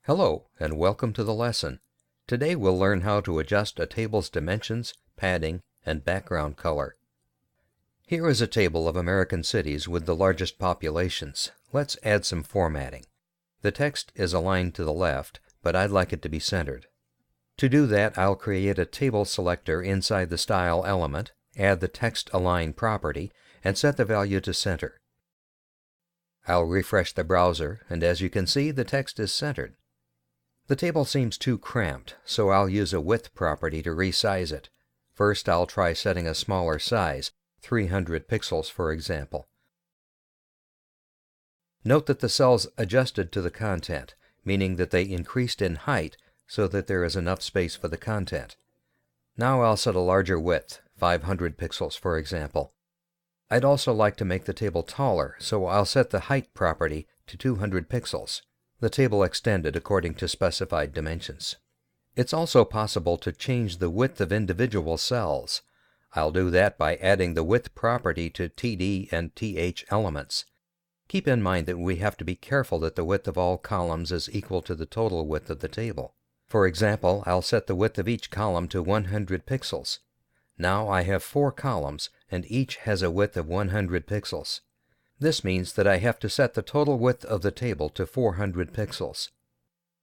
Hello, and welcome to the lesson. Today we'll learn how to adjust a table's dimensions, padding, and background color. Here is a table of American cities with the largest populations. Let's add some formatting. The text is aligned to the left, but I'd like it to be centered. To do that, I'll create a table selector inside the Style element, add the Text Align property, and set the value to center. I'll refresh the browser, and as you can see, the text is centered. The table seems too cramped, so I'll use a width property to resize it. First, I'll try setting a smaller size, 300 pixels for example. Note that the cells adjusted to the content, meaning that they increased in height so that there is enough space for the content. Now I'll set a larger width, 500 pixels for example. I'd also like to make the table taller, so I'll set the height property to 200 pixels. The table extended according to specified dimensions. It's also possible to change the width of individual cells. I'll do that by adding the width property to TD and TH elements. Keep in mind that we have to be careful that the width of all columns is equal to the total width of the table. For example, I'll set the width of each column to 100 pixels. Now I have 4 columns, and each has a width of 100 pixels. This means that I have to set the total width of the table to 400 pixels.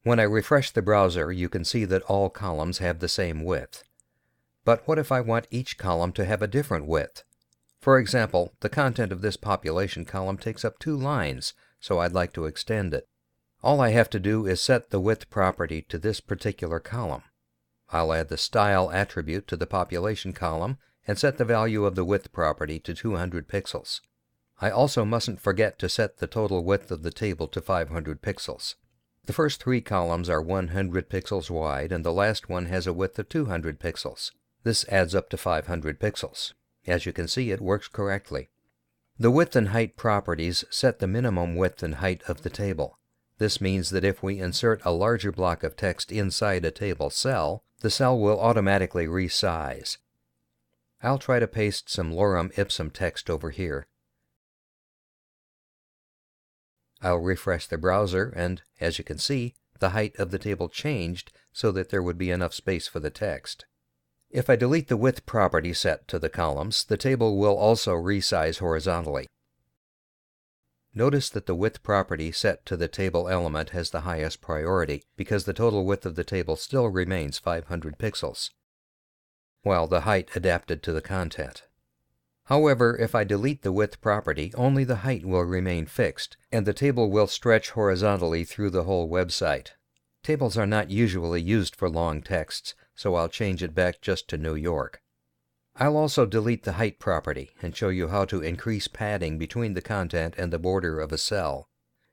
When I refresh the browser, you can see that all columns have the same width. But what if I want each column to have a different width? For example, the content of this population column takes up 2 lines, so I'd like to extend it. All I have to do is set the width property to this particular column. I'll add the Style attribute to the population column and set the value of the width property to 200 pixels. I also mustn't forget to set the total width of the table to 500 pixels. The first 3 columns are 100 pixels wide, and the last one has a width of 200 pixels. This adds up to 500 pixels. As you can see, it works correctly. The width and height properties set the minimum width and height of the table. This means that if we insert a larger block of text inside a table cell, the cell will automatically resize. I'll try to paste some lorem ipsum text over here. I'll refresh the browser, and, as you can see, the height of the table changed so that there would be enough space for the text. If I delete the width property set to the columns, the table will also resize horizontally. Notice that the width property set to the table element has the highest priority, because the total width of the table still remains 500 pixels, while the height adapted to the content. However, if I delete the width property, only the height will remain fixed, and the table will stretch horizontally through the whole website. Tables are not usually used for long texts, so I'll change it back just to New York. I'll also delete the height property and show you how to increase padding between the content and the border of a cell.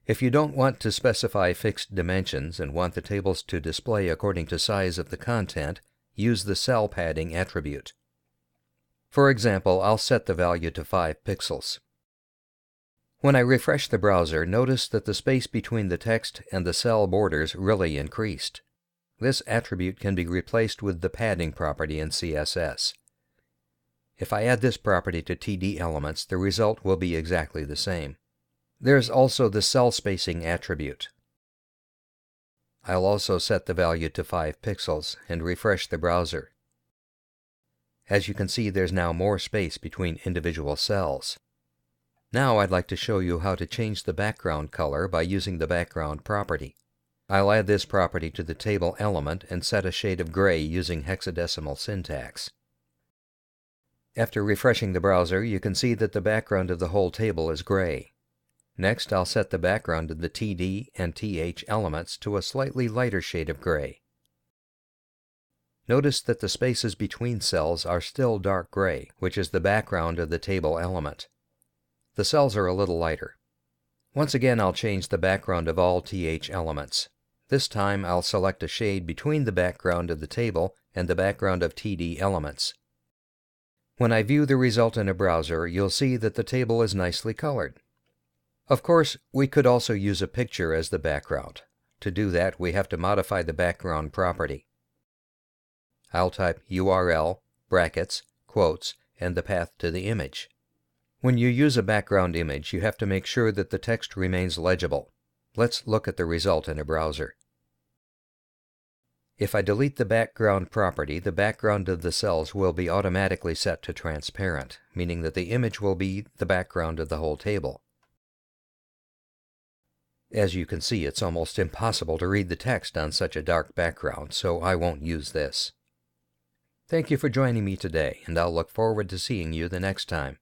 If you don't want to specify fixed dimensions and want the tables to display according to size of the content, use the CELLPADDING attribute. For example, I'll set the value to 5 pixels. When I refresh the browser, notice that the space between the text and the cell borders really increased. This attribute can be replaced with the padding property in CSS. If I add this property to TD elements, the result will be exactly the same. There's also the cell spacing attribute. I'll also set the value to 5 pixels and refresh the browser. As you can see, there's now more space between individual cells. Now I'd like to show you how to change the background color by using the background property. I'll add this property to the table element and set a shade of gray using hexadecimal syntax. After refreshing the browser, you can see that the background of the whole table is gray. Next, I'll set the background of the TD and TH elements to a slightly lighter shade of gray. Notice that the spaces between cells are still dark gray, which is the background of the table element. The cells are a little lighter. Once again, I'll change the background of all TH elements. This time, I'll select a shade between the background of the table and the background of TD elements. When I view the result in a browser, you'll see that the table is nicely colored. Of course, we could also use a picture as the background. To do that, we have to modify the background property. I'll type URL, brackets, quotes, and the path to the image. When you use a background image, you have to make sure that the text remains legible. Let's look at the result in a browser. If I delete the background property, the background of the cells will be automatically set to transparent, meaning that the image will be the background of the whole table. As you can see, it's almost impossible to read the text on such a dark background, so I won't use this. Thank you for joining me today, and I'll look forward to seeing you the next time.